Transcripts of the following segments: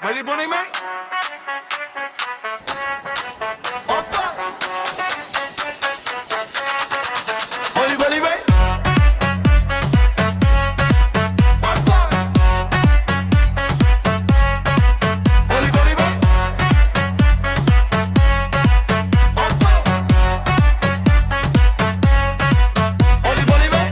मैले बनाइमा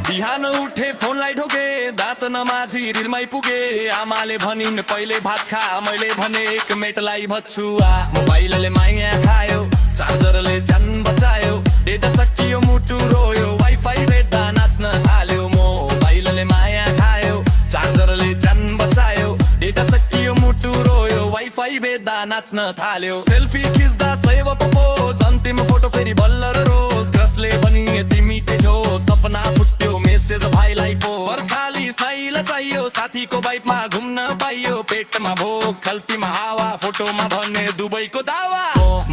बिहान उठे फोनलाई ढोके दाँत नमाझी रिलमै पुगे आमाले भनिन् पहिले भात खा मैले भने एक मेटलाई भच्छुआ मोबाइलले माया खायो चार्जरले ज्यान बचायो डेटा सकियो मुटु रोयो वाइफाई भेट्दा नाच्न थाल्यो मोबाइलले माया खायो चार्जरले ज्यान बचायो डेटा सकियो मुटु रोयो वाइफाई भेट्दा नाच्न थाल्यो सेल्फी खिच्दा सेभ पोज अन्तिम फोटो फेरि बल्ल र रोज कसले पनि तिमी त्यो सपना फुट्यो मेसेज भाइलाई पो वर्ष खाली स्टाइल चाहियो साथीको बाइकमा घुम्न पाइयो पेटमा भोक खल्तीमा हावा फोटोमा भन्ने दुबईको दावा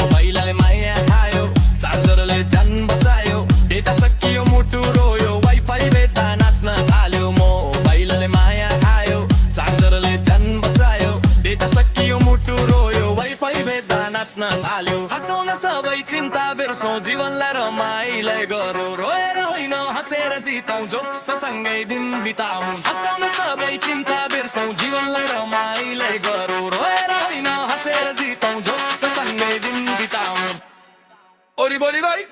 मोबाइलले माया खायो चार्जरले ज्यान बचायो डेटा सकियो मुटु रोयो वाइफाई भेट्दा नाच्न थाल्यो मोबाइलले माया खायो चार्जरले ज्यान बचायो डेटा सकियो मुटु रोयो वाइफाई भेट्दा नाच्न थाल्यो हँसौँ न सबै चिन्ता बिर्सौँ जीवनलाई रमाइलो गरौँ रोएर होइन हाँसेर जितौँ जोक्ससँगै दिन बिताउँ हँसौँ न सबै चिन्ता बिर्सौँ जीवनलाई रमाइलो गरौँ रोएर होइन हाँसेर जितौँ जोक्ससँगै दिन बिताउँ ओरी बोली भाइ